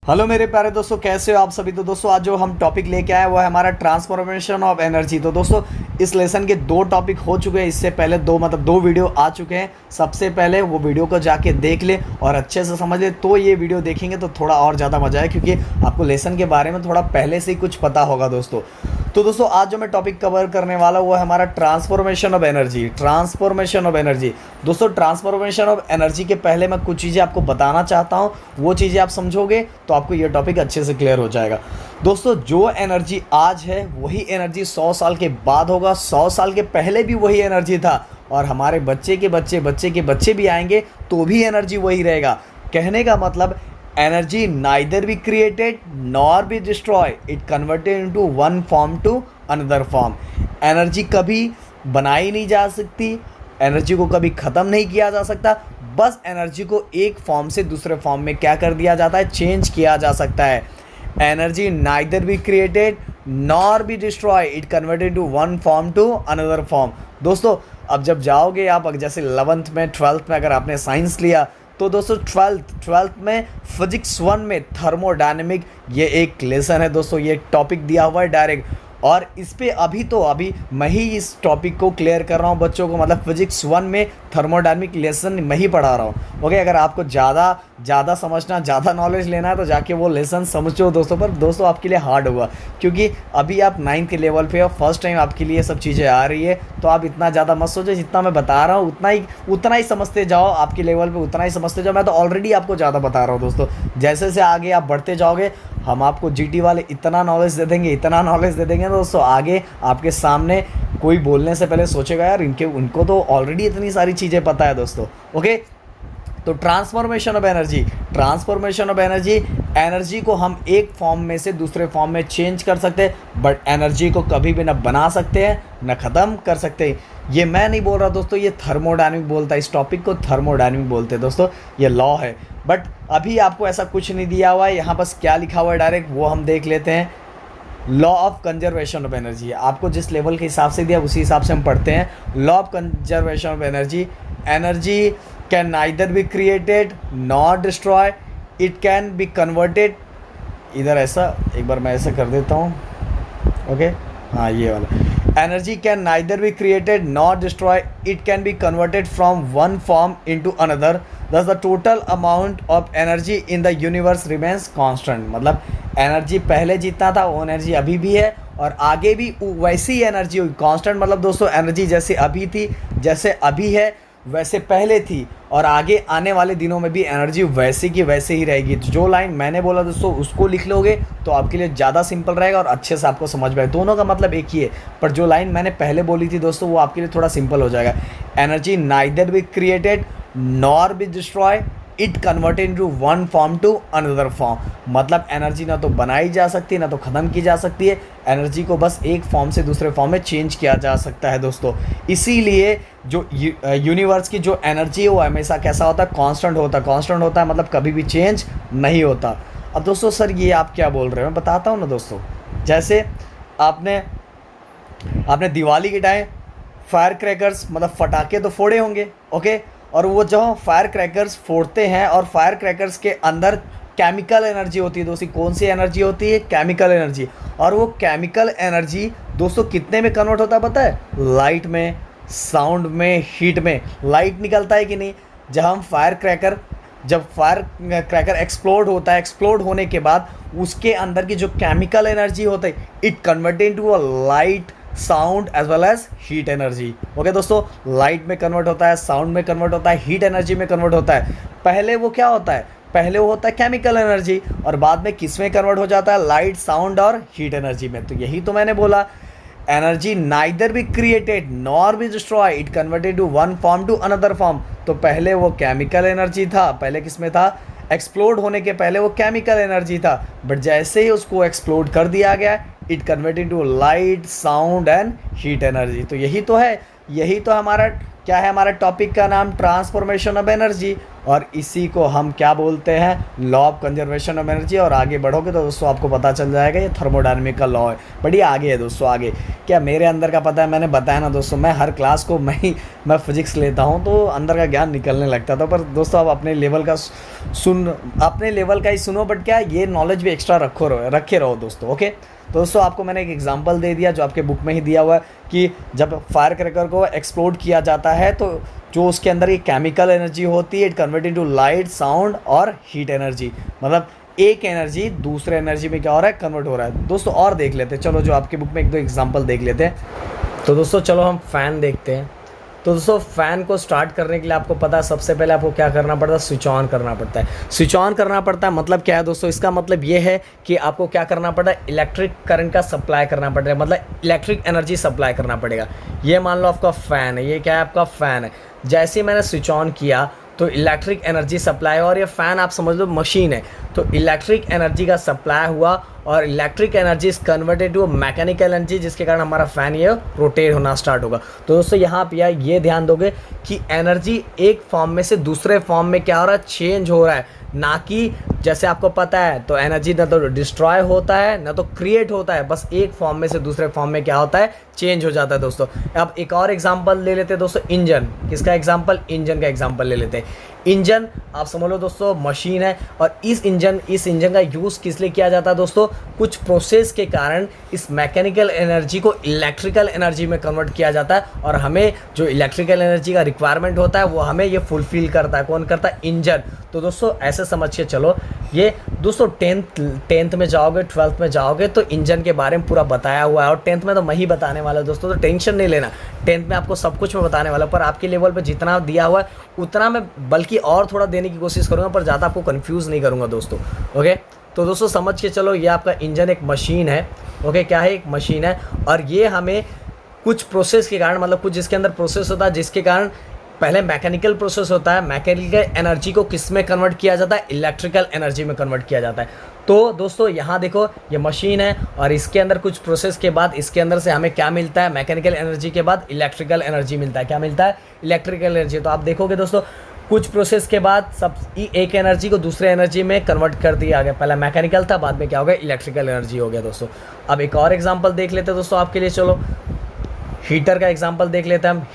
Hello मेरे प्यारे दोस्तों, कैसे हो आप सभी। तो दोस्तों आज जो हम टॉपिक लेके आए वो है हमारा ट्रांसफॉर्मेशन ऑफ एनर्जी। तो दोस्तों इस लेसन के दो टॉपिक हो चुके हैं, इससे पहले दो वीडियो आ चुके हैं। सबसे पहले वो वीडियो को जाके देख ले और अच्छे से समझ ले, तो ये वीडियो देखेंगे तो थोड़ा और ज़्यादा मजा है, क्योंकि आपको लेसन के बारे में थोड़ा पहले से ही कुछ पता होगा दोस्तों। तो दोस्तों आज जो मैं टॉपिक कवर करने वाला हूँ वो है हमारा transformation of energy. Transformation of energy दोस्तों, ट्रांसफॉर्मेशन ऑफ एनर्जी के पहले मैं कुछ चीज़ें आपको बताना चाहता हूँ। वो चीज़ें आप समझोगे तो आपको ये टॉपिक अच्छे से क्लियर हो जाएगा। दोस्तों जो एनर्जी आज है वही एनर्जी 100 साल के बाद होगा, 100 साल के पहले भी वही एनर्जी था, और हमारे बच्चे के बच्चे बच्चे के बच्चे भी आएंगे तो भी एनर्जी वही रहेगा। कहने का मतलब energy neither be created nor be destroy, it converted into one form to another form. Energy कभी बनाई नहीं जा सकती, एनर्जी को कभी ख़त्म नहीं किया जा सकता, बस एनर्जी को एक फॉर्म से दूसरे फॉर्म में क्या कर दिया जाता है, चेंज किया जा सकता है। Energy neither be created nor be destroy, it converted to one form to another form. दोस्तों अब जब जाओगे आप, जैसे 11th में 12th में अगर आपने साइंस लिया, तो दोस्तों 12th में फिजिक्स 1 में थर्मोडायनेमिक ये एक लेसन है दोस्तों, ये टॉपिक दिया हुआ है डायरेक्ट। और इस पे अभी मैं ही इस टॉपिक को क्लियर कर रहा हूँ बच्चों को, मतलब फिजिक्स 1 में थर्मोडायनेमिक लेसन मैं ही पढ़ा रहा हूँ। ओके, अगर आपको ज़्यादा समझना, ज़्यादा नॉलेज लेना है तो जाके वो लेसन समझो दोस्तों। पर दोस्तों आपके लिए हार्ड होगा, क्योंकि अभी आप 9th के लेवल पे हो, फर्स्ट टाइम आपके लिए सब चीज़ें आ रही है, तो आप इतना ज़्यादा मत सोचो। जितना मैं बता रहा हूँ उतना ही समझते जाओ, आपके लेवल पे उतना ही समझते जाओ। मैं तो ऑलरेडी आपको ज़्यादा बता रहा हूँ दोस्तों। जैसे जैसे आगे आप बढ़ते जाओगे, हम आपको जीटी वाले इतना नॉलेज दे देंगे दोस्तों, आगे आपके सामने कोई बोलने से पहले सोचेगा यार उनको तो ऑलरेडी इतनी सारी चीज़ें पता है दोस्तों। ओके, तो ट्रांसफॉर्मेशन ऑफ एनर्जी, एनर्जी को हम एक फॉर्म में से दूसरे फॉर्म में चेंज कर सकते हैं, बट एनर्जी को कभी भी ना बना सकते हैं ना ख़त्म कर सकते हैं। ये मैं नहीं बोल रहा दोस्तों, ये थर्मोडायनेमिक बोलता है, इस टॉपिक को थर्मोडायनेमिक बोलते हैं दोस्तों, ये लॉ है। बट अभी आपको ऐसा कुछ नहीं दिया हुआ है, यहाँ बस क्या लिखा हुआ है डायरेक्ट वो हम देख लेते हैं। Law of conservation of energy, आपको जिस लेवल के हिसाब से दिया उसी हिसाब से हम पढ़ते हैं। Law of conservation of energy, energy can neither be created not destroy, it can be converted. इधर ऐसा एक बार मैं ऐसा कर देता हूँ। ओके, हाँ ये वाला, energy can neither be created not destroy, it can be converted from one form into another, thus the total amount of energy in the universe remains constant. मतलब एनर्जी पहले जितना था वो एनर्जी अभी भी है और आगे भी वैसी ही एनर्जी होगी। कांस्टेंट मतलब दोस्तों एनर्जी जैसे अभी थी, जैसे अभी है वैसे पहले थी, और आगे आने वाले दिनों में भी एनर्जी वैसे की वैसे ही रहेगी। तो जो लाइन मैंने बोला दोस्तों उसको लिख लोगे तो आपके लिए ज़्यादा सिंपल रहेगा और अच्छे से आपको समझ में आए। दोनों का मतलब एक ही है, पर जो लाइन मैंने पहले बोली थी दोस्तों वो आपके लिए थोड़ा सिंपल हो जाएगा। Energy neither be created nor be destroy, it converted into one form to another form. मतलब एनर्जी ना तो बनाई जा सकती ना तो ख़त्म की जा सकती है, एनर्जी को बस एक फॉर्म से दूसरे फॉर्म में चेंज किया जा सकता है दोस्तों। इसीलिए जो यूनिवर्स की जो एनर्जी है वो हमेशा कैसा होता है, कांस्टेंट होता है, मतलब कभी भी चेंज नहीं होता। अब दोस्तों सर ये आप क्या बोल रहे हो, मैं बताता हूँ ना दोस्तों। जैसे आपने दिवाली के टाइम फायर क्रैकर्स मतलब पटाखे तो फोड़े होंगे, ओके, और वो जो फायर क्रैकर्स फोड़ते हैं और फायर क्रैकर्स के अंदर केमिकल एनर्जी होती है दोस्तों। कौन सी एनर्जी होती है, केमिकल एनर्जी। और वो केमिकल एनर्जी दोस्तों कितने में कन्वर्ट होता है पता है, लाइट में, साउंड में, हीट में। लाइट निकलता है कि नहीं, जब फायर क्रैकर एक्सप्लोड होता है, एक्सप्लोड होने के बाद उसके अंदर की जो केमिकल एनर्जी होती है, it converted into a light, sound as well as heat energy. Okay दोस्तों, लाइट में कन्वर्ट होता है, साउंड में कन्वर्ट होता है, हीट एनर्जी में कन्वर्ट होता है। पहले वो क्या होता है, पहले वो होता है केमिकल एनर्जी, और बाद में किस में कन्वर्ट हो जाता है, लाइट, साउंड और हीट एनर्जी में। तो यही तो मैंने बोला, energy neither be created nor be destroy, it converted to one form to another form. तो पहले वो केमिकल एनर्जी था, पहले किस में था, एक्सप्लोड होने के पहले वो केमिकल एनर्जी था, बट जैसे ही उसको एक्सप्लोड कर दिया गया, it converted to light, sound and heat energy. तो यही तो है, यही तो हमारा क्या है हमारा टॉपिक का नाम, ट्रांसफॉर्मेशन ऑफ एनर्जी, और इसी को हम क्या बोलते हैं, law of conservation of energy. और आगे बढ़ोगे तो दोस्तों आपको पता चल जाएगा ये थर्मोडायनामिक का लॉ है। बढ़िया आगे है दोस्तों, आगे क्या मेरे अंदर का पता है, मैंने बताया ना दोस्तों, मैं हर क्लास को मैं फिजिक्स लेता हूँ तो अंदर का ज्ञान निकलने लगता था। पर दोस्तों आप अपने लेवल का अपने लेवल का ही सुनो, बट क्या ये नॉलेज भी एक्स्ट्रा रखे रहो दोस्तों। ओके, तो दोस्तों आपको मैंने एक एग्जांपल दे दिया जो आपके बुक में ही दिया हुआ है कि जब फायर क्रैकर को एक्सप्लोड किया जाता है तो जो उसके अंदर ये केमिकल एनर्जी होती है, it convert into light, sound और हीट एनर्जी। मतलब एक एनर्जी दूसरे एनर्जी में क्या हो रहा है, कन्वर्ट हो रहा है दोस्तों। और देख लेते हैं, चलो जो आपके बुक में एक दो एग्जांपल देख लेते हैं। तो दोस्तों चलो हम फ़ैन देखते हैं। तो दोस्तों फ़ैन को स्टार्ट करने के लिए आपको पता है सबसे पहले आपको क्या करना पड़ता है, स्विच ऑन करना पड़ता है। स्विच ऑन करना पड़ता है मतलब क्या है दोस्तों, इसका मतलब ये है कि आपको क्या करना पड़ता है, इलेक्ट्रिक करंट का सप्लाई करना पड़ेगा, मतलब इलेक्ट्रिक एनर्जी सप्लाई करना पड़ेगा। ये मान लो आपका फ़ैन है, ये क्या है, आपका फ़ैन है। जैसे ही मैंने स्विच ऑन किया तो इलेक्ट्रिक एनर्जी सप्लाई, और ये फ़ैन आप समझ लो मशीन है, तो इलेक्ट्रिक एनर्जी का सप्लाई हुआ और electric energy is converted to mechanical energy, जिसके कारण हमारा फ़ैन ये रोटेट होना स्टार्ट होगा। तो दोस्तों यहाँ पे ये ध्यान दोगे कि एनर्जी एक फॉर्म में से दूसरे फॉर्म में क्या हो रहा है, चेंज हो रहा है, ना कि जैसे आपको पता है तो एनर्जी ना तो डिस्ट्रॉय होता है ना तो क्रिएट होता है, बस एक फॉर्म में से दूसरे फॉर्म में क्या होता है, चेंज हो जाता है दोस्तों। अब एक और एग्जांपल ले लेते हैं दोस्तों, इंजन। किसका एग्जांपल, इंजन का एग्जांपल ले लेते हैं। इंजन आप समझ लो दोस्तों मशीन है, और इस इंजन का यूज़ किस लिए किया जाता है दोस्तों, कुछ प्रोसेस के कारण इस मैकेनिकल एनर्जी को इलेक्ट्रिकल एनर्जी में कन्वर्ट किया जाता है, और हमें जो इलेक्ट्रिकल एनर्जी का रिक्वायरमेंट होता है वो हमें ये फुलफिल करता है। कौन करता है, इंजन। तो दोस्तों ऐसे समझ के चलो, ये दोस्तों टेंथ में जाओगे, 12th में जाओगे तो इंजन के बारे में पूरा बताया हुआ है, और 10th में तो मैं ही बताने वाला हूं दोस्तों, तो टेंशन नहीं लेना। 10th में आपको सब कुछ मैं बताने वाला, पर आपके लेवल पे जितना दिया हुआ है उतना मैं बल्कि और थोड़ा देने की कोशिश करूँगा, पर ज़्यादा आपको कन्फ्यूज़ नहीं करूँगा दोस्तों। ओके, तो दोस्तों समझ के चलो, ये आपका इंजन एक मशीन है। ओके, क्या है, एक मशीन है, और ये हमें कुछ प्रोसेस के कारण, मतलब कुछ जिसके अंदर प्रोसेस होता है, जिसके कारण पहले मैकेनिकल प्रोसेस होता है, मैकेनिकल एनर्जी को किस में कन्वर्ट किया जाता है, इलेक्ट्रिकल एनर्जी में कन्वर्ट किया जाता है। तो दोस्तों यहाँ देखो, ये मशीन है और इसके अंदर कुछ प्रोसेस के बाद इसके अंदर से हमें क्या मिलता है, मैकेनिकल एनर्जी के बाद इलेक्ट्रिकल एनर्जी मिलता है। क्या मिलता है, इलेक्ट्रिकल एनर्जी। तो आप देखोगे दोस्तों, कुछ प्रोसेस के बाद सब एक एनर्जी को दूसरे एनर्जी में कन्वर्ट कर दिया गया। पहला मैकेनिकल था, बाद में क्या हो गया, इलेक्ट्रिकल एनर्जी हो गया दोस्तों। अब एक और एग्जाम्पल देख लेते हैं दोस्तों आपके लिए, चलो हीटर का एग्जाम्पल देख लेते हैं हम।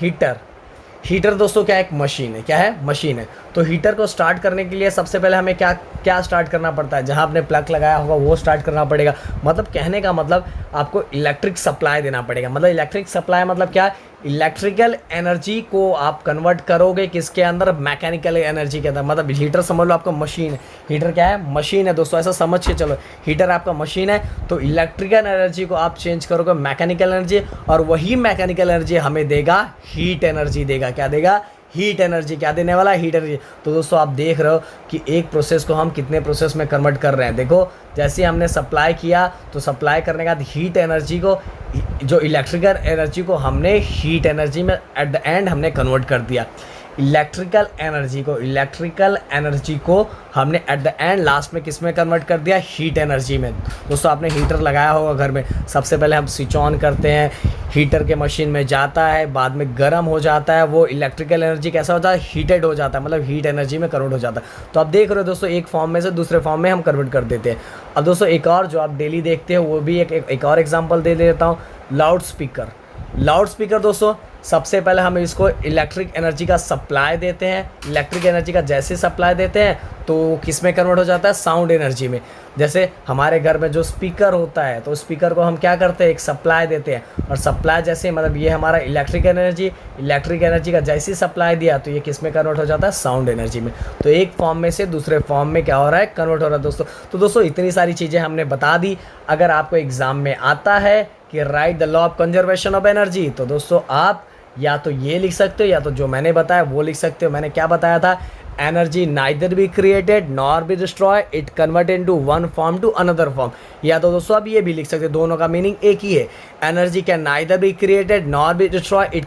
हीटर दोस्तों क्या है, एक मशीन है। क्या है, मशीन है। तो हीटर को स्टार्ट करने के लिए सबसे पहले हमें क्या स्टार्ट करना पड़ता है, जहां आपने प्लग लगाया होगा वो स्टार्ट करना पड़ेगा। मतलब कहने का मतलब आपको इलेक्ट्रिक सप्लाई देना पड़ेगा। मतलब इलेक्ट्रिक सप्लाई मतलब क्या, इलेक्ट्रिकल एनर्जी को आप कन्वर्ट करोगे किसके अंदर, मैकेनिकल एनर्जी के अंदर। मतलब हीटर समझ लो आपका मशीन है। हीटर क्या है, मशीन है दोस्तों, ऐसा समझ के चलो। हीटर आपका मशीन है, तो इलेक्ट्रिकल एनर्जी को आप चेंज करोगे मैकेनिकल एनर्जी, और वही मैकेनिकल एनर्जी हमें देगा हीट एनर्जी देगा। क्या देगा, हीट एनर्जी। क्या देने वाला, हीट एनर्जी। तो दोस्तों आप देख रहे हो कि एक प्रोसेस को हम कितने प्रोसेस में कन्वर्ट कर रहे हैं। देखो जैसे हमने सप्लाई किया, तो सप्लाई करने के बाद हीट एनर्जी को, जो इलेक्ट्रिकल एनर्जी को हमने हीट एनर्जी में एट द एंड हमने कन्वर्ट कर दिया। इलेक्ट्रिकल एनर्जी को हमने एट द एंड लास्ट में किस में कन्वर्ट कर दिया, हीट एनर्जी में। दोस्तों आपने हीटर लगाया होगा घर में, सबसे पहले हम स्विच ऑन करते हैं, हीटर के मशीन में जाता है, बाद में गर्म हो जाता है, वो इलेक्ट्रिकल एनर्जी कैसा होता है, हीटेड हो जाता है, मतलब हीट एनर्जी में कन्वर्ट हो जाता है। तो आप देख रहे हो दोस्तों, एक फॉर्म में से दूसरे फॉर्म में हम कन्वर्ट कर देते हैं। अब दोस्तों एक और जो आप डेली देखते हो वो भी एक और एग्जाम्पल दे देता हूँ, लाउड स्पीकर दोस्तों सबसे पहले हम इसको इलेक्ट्रिक एनर्जी का सप्लाई देते हैं। इलेक्ट्रिक एनर्जी का जैसे सप्लाई देते हैं तो किस में कन्वर्ट हो जाता है, साउंड एनर्जी में। जैसे हमारे घर में जो स्पीकर होता है, तो स्पीकर को हम क्या करते हैं, एक सप्लाई देते हैं, और सप्लाई जैसे मतलब ये हमारा इलेक्ट्रिक एनर्जी का जैसे सप्लाई दिया तो ये किस में कन्वर्ट हो जाता है, साउंड एनर्जी में। तो एक फॉर्म में से दूसरे फॉर्म में क्या हो रहा है, कन्वर्ट हो रहा है दोस्तों। तो दोस्तों इतनी सारी चीज़ें हमने बता दी। अगर आपको एग्जाम में आता है कि right the law of conservation of energy, तो दोस्तों आप या तो ये लिख सकते हो या तो जो मैंने बताया वो लिख सकते हो। मैंने क्या बताया था, energy neither be created nor be destroy, it convert into one form to another form. या तो दोस्तों आप ये भी लिख सकते हो, दोनों का मीनिंग एक ही है। Energy can neither be created nor be destroy, it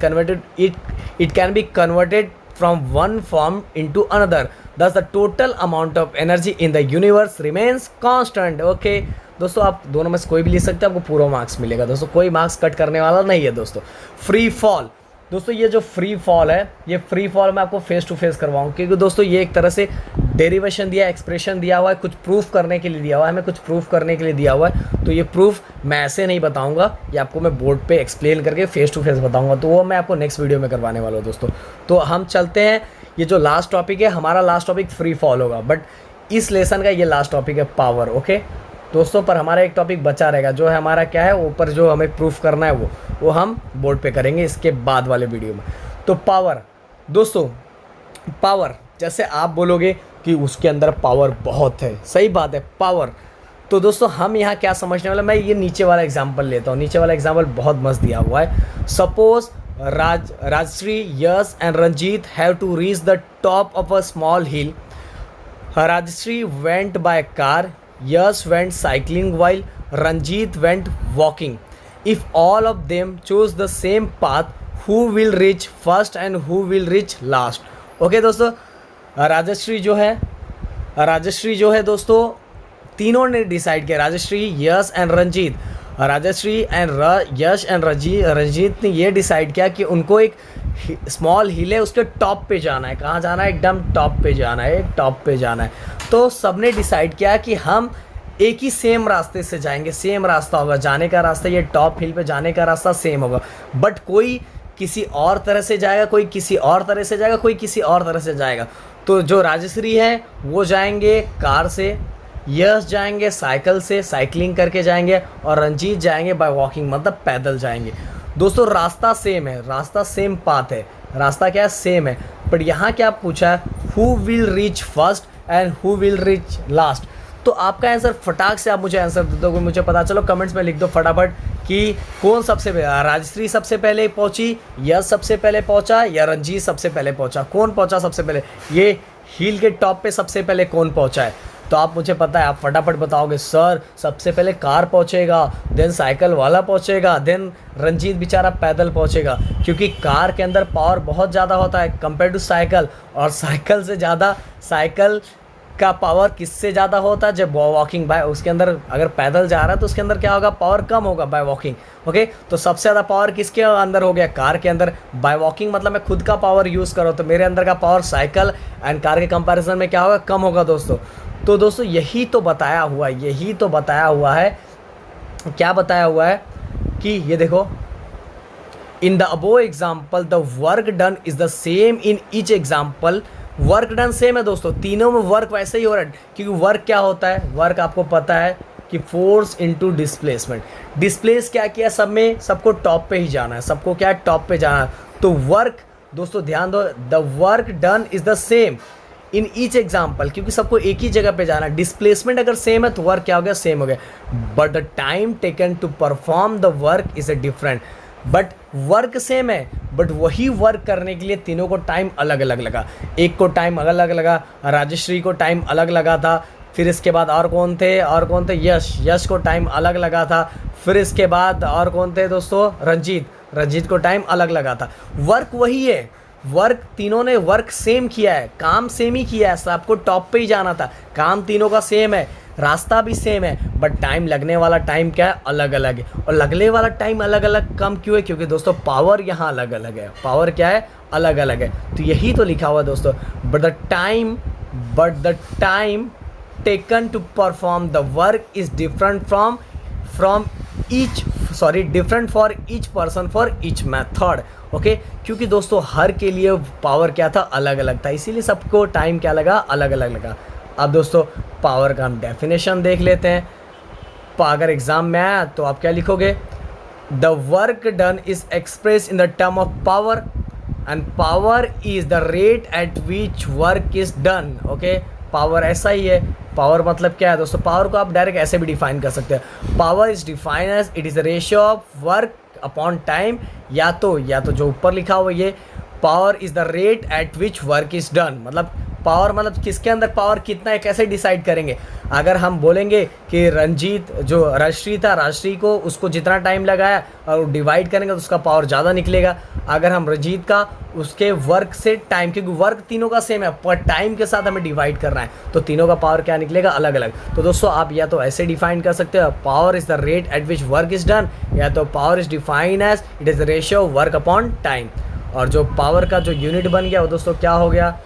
can be converted from one form into another, thus the total amount of energy in the universe remains constant। Okay दोस्तों, आप दोनों में से कोई भी लिख सकते हैं, आपको पूरा मार्क्स मिलेगा दोस्तों, कोई मार्क्स कट करने वाला नहीं है दोस्तों। फ्री फॉल दोस्तों ये जो फ्री फॉल है, ये फ्री फॉल मैं आपको फेस टू फेस करवाऊँ, क्योंकि दोस्तों ये एक तरह से डेरिवेशन दिया, एक्सप्रेशन दिया हुआ है, कुछ प्रूफ करने के लिए दिया हुआ है, हमें कुछ प्रूफ करने के लिए दिया हुआ है। तो ये प्रूफ मैं ऐसे नहीं बताऊंगा, ये आपको मैं बोर्ड पे एक्सप्लेन करके फेस टू फेस बताऊंगा, तो वो मैं आपको नेक्स्ट वीडियो में करवाने वाला हूँ दोस्तों। तो हम चलते हैं, ये जो लास्ट टॉपिक है, हमारा लास्ट टॉपिक फ्री फॉल होगा, बट इस लेसन का ये लास्ट टॉपिक है पावर। ओके दोस्तों, पर हमारा एक टॉपिक बचा रहेगा, जो है हमारा क्या है, ऊपर जो हमें प्रूफ करना है वो हम बोर्ड पे करेंगे इसके बाद वाले वीडियो में। तो पावर दोस्तों, पावर जैसे आप बोलोगे कि उसके अंदर पावर बहुत है, सही बात है, पावर। तो दोस्तों हम यहाँ क्या समझने वाले, मैं ये नीचे वाला एग्जांपल लेता हूँ, नीचे वाला एग्जांपल बहुत मस्त दिया हुआ है। Suppose Rajashri, Yash and Ranjit have to reach the top of a small hill. Rajashri went by car, Yash went cycling while Ranjit went walking. If all of them choose the same path, who will reach first and who will reach last? Okay दोस्तों, राजश्री जो है दोस्तों, तीनों ने decide किया, Rajshri, Yash and Ranjit, Rajshri and Yash and Ranjit ने ये decide किया कि उनको एक स्मॉल हिल है, उसके टॉप पे जाना है। कहाँ जाना है? एकदम टॉप पे जाना है, टॉप पे जाना है। तो सबने डिसाइड किया कि हम एक ही सेम रास्ते से जाएंगे, सेम रास्ता होगा जाने का रास्ता, ये टॉप हिल पे जाने का रास्ता सेम होगा, बट कोई किसी और तरह से जाएगा, कोई किसी और तरह से जाएगा, कोई किसी और तरह से जाएगा। तो जो राजश्री है वो जाएंगे कार से, यश जाएंगे साइकिल से, साइकिलिंग करके जाएंगे, और रंजीत जाएंगे बाय वॉकिंग, मतलब पैदल जाएंगे। दोस्तों रास्ता सेम है, रास्ता सेम पाथ है, रास्ता क्या है? सेम है। बट यहाँ क्या पूछा है, who will reach first and who will reach last. तो आपका आंसर फटाक से आप मुझे आंसर दे दोगे, मुझे पता चलो, कमेंट्स में लिख दो फटाफट कि कौन सबसे पहले, राजश्री सबसे पहले पहुंची, यश सबसे पहले पहुंचा, या रंजीत सबसे पहले पहुंचा, कौन पहुंचा सबसे पहले, ये हिल के टॉप पे सबसे पहले कौन पहुंचा है। तो आप मुझे पता है, आप फटाफट बताओगे सर सबसे पहले कार पहुंचेगा, देन साइकिल वाला पहुंचेगा, देन रंजीत बेचारा पैदल पहुंचेगा, क्योंकि कार के अंदर पावर बहुत ज़्यादा होता है कंपेयर टू साइकिल, और साइकिल से ज़्यादा, साइकिल का पावर किससे ज़्यादा होता है? जब वॉकिंग बाय, उसके अंदर अगर पैदल जा रहा है तो उसके अंदर क्या होगा? पावर कम होगा बाय वॉकिंग। ओके, तो सबसे ज़्यादा पावर किसके अंदर हो गया? कार के अंदर। बाय वॉकिंग मतलब मैं खुद का पावर यूज़ करो, तो मेरे अंदर का पावर साइकिल एंड कार के कंपैरिजन में क्या होगा? कम होगा दोस्तों। तो दोस्तों यही तो बताया हुआ है, क्या बताया हुआ है कि ये देखो, in the above example the work done is the same in each example. Work done same है दोस्तों, तीनों में वर्क वैसे ही हो रहा है, क्योंकि वर्क क्या होता है? वर्क आपको पता है कि फोर्स इनटू डिस्प्लेसमेंट। डिस्प्लेस क्या किया? सब में, सबको टॉप पे ही जाना है, सबको क्या है? टॉप पे जाना है। तो वर्क दोस्तों ध्यान दो, the work done is the same in each example, क्योंकि सबको एक ही जगह पे जाना है। डिस्प्लेसमेंट अगर सेम है तो वर्क क्या हो गया? सेम हो गया। But the time taken to perform the work is a different. But work same है, बट वही वर्क करने के लिए तीनों को टाइम अलग अलग लगा। एक को टाइम अलग अलग लगा, राजश्री को टाइम अलग लगा था, फिर इसके बाद और कौन थे? यश को टाइम अलग लगा था, फिर इसके बाद और कौन थे दोस्तों? रंजीत को टाइम अलग लगा था। वर्क वही है, वर्क तीनों ने वर्क सेम किया है, काम सेम ही किया है, सबको टॉप पे ही जाना था, काम तीनों का सेम है, रास्ता भी सेम है, बट टाइम लगने वाला टाइम क्या है? अलग अलग है। और लगने वाला टाइम अलग अलग कम क्यों है? क्योंकि दोस्तों पावर यहाँ अलग अलग है, पावर क्या है? अलग अलग है। तो यही तो लिखा हुआ है दोस्तों, but the time taken to perform the work is different different for each person for each method. Okay, क्योंकि दोस्तों हर के लिए पावर क्या था? अलग अलग था, इसीलिए सबको टाइम क्या लगा? अलग अलग लगा। अब दोस्तों पावर का हम डेफिनेशन देख लेते हैं। अगर एग्जाम में आया तो आप क्या लिखोगे? The work done is express in the term of power, and power is the rate at which work is done. Okay, power ऐसा ही है। पावर मतलब क्या है दोस्तों? पावर को आप डायरेक्ट ऐसे भी डिफाइन कर सकते हैं। Power is define as it is the ratio of work upon time, या तो जो ऊपर लिखा हुआ ये power is the rate at which work is done, मतलब पावर मतलब किसके अंदर पावर कितना है, कैसे डिसाइड करेंगे? अगर हम बोलेंगे कि रंजीत जो राजश्री था, राजश्री को उसको जितना टाइम लगाया और डिवाइड करेंगे तो उसका पावर ज़्यादा निकलेगा। अगर हम रंजीत का उसके वर्क से टाइम, क्योंकि वर्क तीनों का सेम है पर टाइम के साथ हमें डिवाइड करना है, तो तीनों का पावर क्या निकलेगा? अलग अलग। तो दोस्तों आप या तो ऐसे डिफाइन कर सकते हो, power is the rate at which work is done, या तो power is define as it is the ratio work upon time. और जो पावर का जो यूनिट बन गया वो दोस्तों क्या हो गया,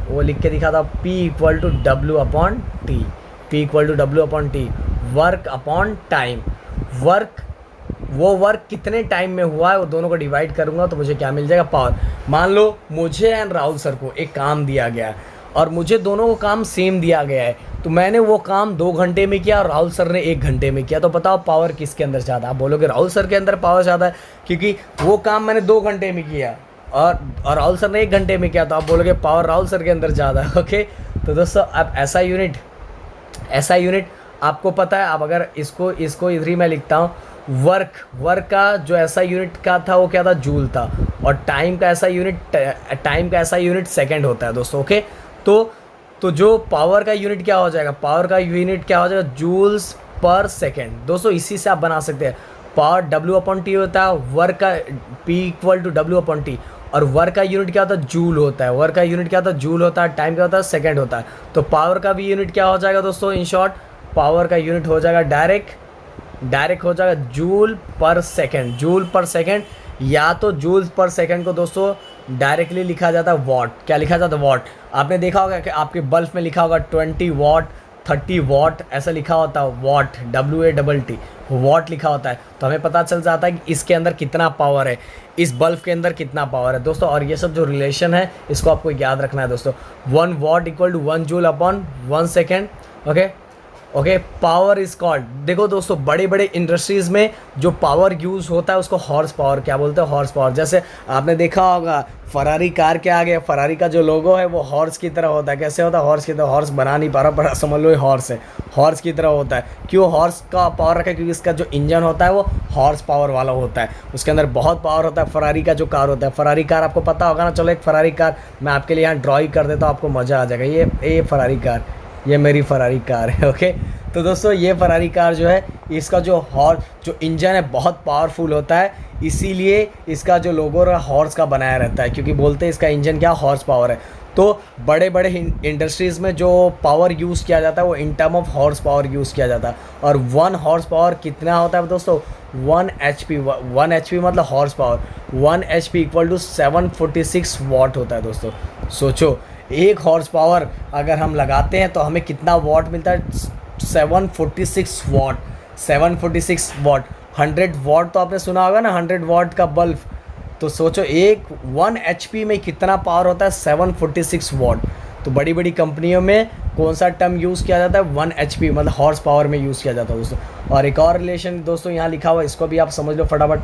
वो लिख के दिखा था P equal to W upon T, P equal to W upon T, work upon time. Work, वो वर्क कितने टाइम में हुआ है वो दोनों को डिवाइड करूँगा तो मुझे क्या मिल जाएगा, पावर। मान लो मुझे एंड राहुल सर को एक काम दिया गया है और मुझे दोनों को काम सेम दिया गया है, तो मैंने वो काम 2 घंटे में किया और राहुल सर ने 1 घंटे में किया, तो बताओ पावर किसके अंदर ज़्यादा। आप बोलोगे राहुल सर के अंदर पावर ज़्यादा है, क्योंकि वो काम मैंने 2 घंटे में किया और राहुल सर ने 1 घंटे में किया, तो आप बोलोगे पावर राहुल सर के अंदर ज़्यादा है। ओके, तो दोस्तों अब ऐसा यूनिट आपको पता है। अब अगर इसको इधर ही मैं लिखता हूँ, वर्क का जो ऐसा यूनिट का था वो क्या था, जूल था, और टाइम का ऐसा यूनिट सेकंड होता है दोस्तों। ओके, तो जो पावर का यूनिट क्या हो जाएगा, पावर का यूनिट क्या हो जाएगा, जूल्स पर सेकंड। दोस्तों इसी से आप बना सकते हैं, पावर डब्ल्यू अपॉन टी होता है, वर्क का P equal to W upon T, और वर्क का यूनिट क्या होता है, जूल होता है। वर्क का यूनिट क्या होता है, जूल होता है। टाइम क्या होता है, सेकंड होता है। तो पावर का भी यूनिट क्या हो जाएगा दोस्तों, इन शॉर्ट पावर का यूनिट हो जाएगा डायरेक्ट हो जाएगा जूल पर सेकंड। जूल पर सेकंड, या तो जूल पर सेकंड को दोस्तों डायरेक्टली लिखा जाता है वॉट। क्या लिखा जाता है, वॉट। आपने देखा होगा कि आपके बल्ब में लिखा होगा 20 वॉट, 30 वॉट, ऐसा लिखा होता है वॉट, WATT, वॉट लिखा होता है। तो हमें पता चल जाता है कि इसके अंदर कितना पावर है, इस बल्ब के अंदर कितना पावर है दोस्तों। और ये सब जो रिलेशन है इसको आपको याद रखना है दोस्तों। 1 watt equal to 1 joule upon 1 second. Okay, power is called, देखो दोस्तों बड़े बड़े इंडस्ट्रीज़ में जो पावर यूज़ होता है उसको हॉर्स पावर, क्या बोलते हैं, हॉर्स पावर। जैसे आपने देखा होगा फरारी कार के आगे फरारी का जो लोगो है वो हॉर्स की तरह होता है। कैसे होता है, हॉर्स की तरह। हॉर्स बना नहीं पा रहा पर समझ लो ये हॉर्स है, हॉर्स की तरह होता है। क्यों हॉर्स का पावर रखा है, क्योंकि इसका जो इंजन होता है वो हॉर्स पावर वाला होता है, उसके अंदर बहुत पावर होता है। फरारी का जो कार होता है, फरारी कार आपको पता होगा ना। चलो एक फरारी कार मैं आपके लिए यहाँ ड्रॉइंग कर देता हूँ, आपको मज़ा आ जाएगा। ये फरारी कार, ये मेरी फरारी कार है। ओके, तो दोस्तों ये फरारी कार जो है इसका जो इंजन है बहुत पावरफुल होता है, इसीलिए इसका जो लोगो है हॉर्स का बनाया रहता है, क्योंकि बोलते हैं इसका इंजन क्या हॉर्स पावर है। तो बड़े बड़े इंडस्ट्रीज़ में जो पावर यूज़ किया जाता है वो in term of horse power use किया जाता है। और 1 हॉर्स पावर कितना होता है दोस्तों, 1 HP। 1 HP मतलब horse power, 1 HP equal to 746 watt होता है दोस्तों। सोचो एक हॉर्स पावर अगर हम लगाते हैं तो हमें कितना वॉट मिलता है, 746 वॉट। 746 वॉट, 100 वॉट तो आपने सुना होगा ना, 100 वॉट का बल्ब। तो सोचो एक 1 HP में कितना पावर होता है, 746 वॉट। तो बड़ी बड़ी कंपनियों में कौन सा टर्म यूज़ किया जाता है, 1 HP मतलब हॉर्स पावर में यूज़ किया जाता है दोस्तों। और एक और रिलेशन दोस्तों यहाँ लिखा हुआ है, इसको भी आप समझ लो फटाफट,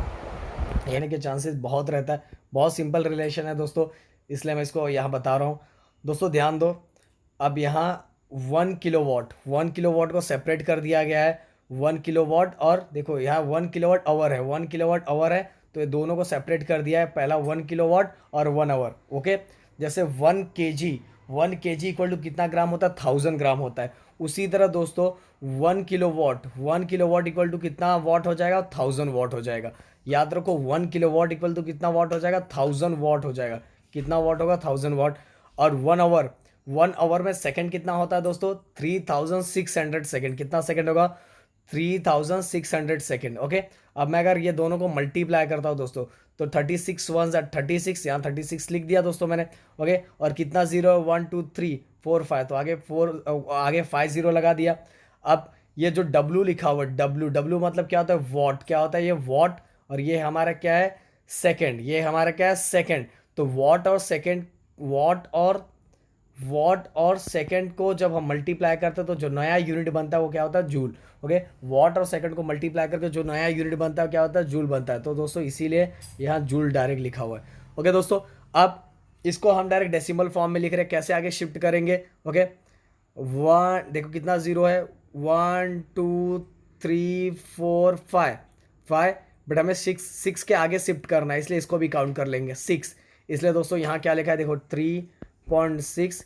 यानी कि चांसेस बहुत रहता है। बहुत सिंपल रिलेशन है दोस्तों, इसलिए मैं इसको यहाँ बता रहा हूँ दोस्तों। ध्यान दो, अब यहाँ 1 किलोवाट को सेपरेट कर दिया गया है। 1 किलोवाट, और देखो यहाँ 1 किलोवाट आवर है, 1 किलोवाट आवर है, तो ये दोनों को सेपरेट कर दिया है। पहला 1 किलोवाट और 1 आवर। ओके, जैसे 1 kg इक्वल टू कितना ग्राम होता है, 1000 ग्राम होता है। उसी तरह दोस्तों 1 किलोवाट इक्वल टू कितना वाट हो जाएगा, 1000 वाट हो जाएगा। याद रखो 1 किलोवाट इक्वल टू कितना वाट हो जाएगा, 1000 वाट हो जाएगा। कितना वाट होगा, 1000 वाट। और 1 आवर में सेकंड कितना होता है दोस्तों, 3600 सेकंड। कितना सेकंड होगा, 3600 सेकंड। ओके, अब मैं अगर ये दोनों को मल्टीप्लाई करता हूँ दोस्तों, तो 36 1 36, यहाँ 36 लिख दिया दोस्तों मैंने। ओके, और कितना 0, 1 2 3 4 5, तो आगे 5 0 लगा दिया। अब ये जो W लिखा हुआ है, W मतलब क्या होता है, वॉट। क्या होता है ये, वॉट। और ये हमारा क्या है, सेकंड। ये हमारा क्या है, सेकंड। तो वॉट और सेकंड को जब हम मल्टीप्लाई करते हैं तो जो नया यूनिट बनता है वो क्या होता है, जूल। ओके, वॉट और सेकंड को मल्टीप्लाई करके जो नया यूनिट बनता है क्या होता है, जूल बनता है। तो दोस्तों इसीलिए यहाँ जूल डायरेक्ट लिखा हुआ है। ओके दोस्तों, अब इसको हम डायरेक्ट डेसिमल फॉर्म में लिख रहे हैं, कैसे आगे शिफ्ट करेंगे। ओके, 1, देखो कितना 0 है, 1 2 3 4 5, बट हमें 6 के आगे शिफ्ट करना है, इसलिए इसको भी काउंट कर लेंगे 6। इसलिए दोस्तों यहाँ क्या लिखा है, देखो 3.6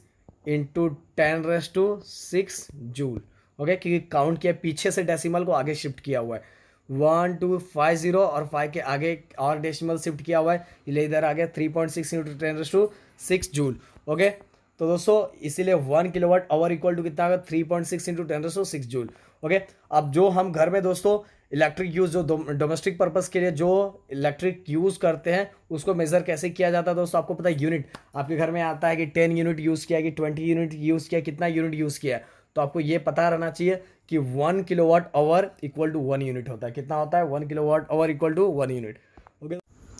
इंटू 10⁻6 जूल। ओके, क्योंकि काउंट किया पीछे से डेसिमल को आगे शिफ्ट किया हुआ है। 1 2 5 0 और 5 के आगे और डेसिमल शिफ्ट किया हुआ है, इसलिए इधर आ गया 3.6 इंटू 10⁻6 जूल। ओके, तो दोस्तों इसीलिए 1 किलोवाट आवर इक्वल टू कितना होगा 3.6 इंटू 10⁶ जूल। ओके, अब जो हम घर में दोस्तों इलेक्ट्रिक यूज़ जो डोमेस्टिक पर्पस के लिए जो इलेक्ट्रिक यूज़ करते हैं उसको मेज़र कैसे किया जाता है दोस्तों, आपको पता है यूनिट आपके घर में आता है कि 10 यूनिट यूज़ किया, कि 20 यूनिट यूज़ किया, कितना यूनिट यूज़ किया है। तो आपको ये पता रहना चाहिए कि 1 kilowatt hour equal to 1 unit होता है। कितना होता है? 1 kilowatt hour equal to 1 unit. Okay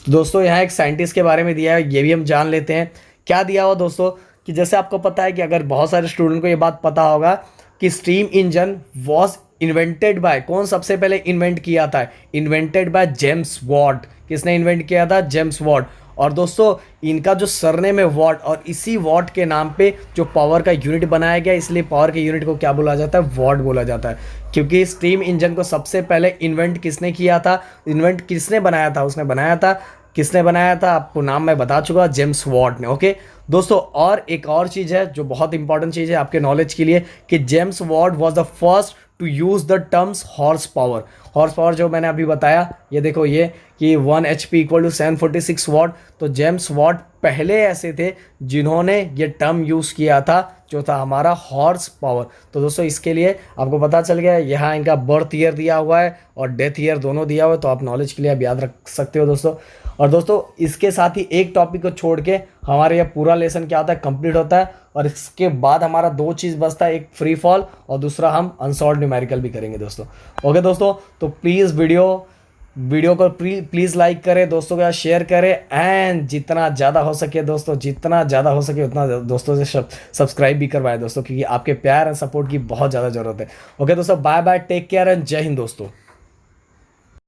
दोस्तों, यहाँ एक साइंटिस्ट के बारे में दिया है, ये भी हम जान लेते हैं। क्या दिया हुआ दोस्तों कि जैसे आपको पता है कि अगर बहुत सारे स्टूडेंट को ये बात पता होगा कि steam engine was invented by, कौन सबसे पहले इन्वेंट किया था? Invented by James Watt. किसने इन्वेंट किया था? James Watt. और दोस्तों इनका जो सरनेम है वॉट, और इसी वॉट के नाम पे जो पावर का यूनिट बनाया गया, इसलिए पावर के यूनिट को क्या बोला जाता है? वॉट बोला जाता है। क्योंकि स्टीम इंजन को सबसे पहले इन्वेंट किसने किया था? इन्वेंट किसने बनाया था? उसने बनाया था, किसने बनाया था? आपको नाम मैं बता चुका, जेम्स वॉट ने। ओके दोस्तों, और एक और चीज़ है जो बहुत इंपॉर्टेंट चीज़ है आपके नॉलेज के लिए कि James Watt was the first to use the terms horse power. Horse power जो मैंने अभी बताया, ये देखो ये कि 1 HP इक्वल टू 746 वॉट। तो जेम्स वॉट पहले ऐसे थे जिन्होंने ये टर्म यूज़ किया था, जो था हमारा हॉर्स पावर। तो दोस्तों इसके लिए आपको पता चल गया, यहाँ इनका बर्थ ईयर दिया हुआ है और डेथ ईयर दोनों दिया हुआ है, तो आप नॉलेज के लिए आप याद रख सकते हो दोस्तों। और दोस्तों इसके साथ ही एक टॉपिक को छोड़ के हमारे यह पूरा लेसन क्या होता है? कंप्लीट होता है। और इसके बाद हमारा दो चीज़ बचता है, एक फ्री फॉल और दूसरा हम अनसॉल्व न्यूमेरिकल भी करेंगे दोस्तों। ओके दोस्तों, तो प्लीज़ वीडियो को प्लीज़ लाइक करें, दोस्तों के साथ शेयर करें, एंड जितना ज़्यादा हो सके दोस्तों, जितना ज़्यादा हो सके उतना दोस्तों से सब्सक्राइब भी करवाएं दोस्तों, क्योंकि आपके प्यार एंड सपोर्ट की बहुत ज़्यादा ज़रूरत है। ओके दोस्तों, bye bye, take care and जय हिंद दोस्तों।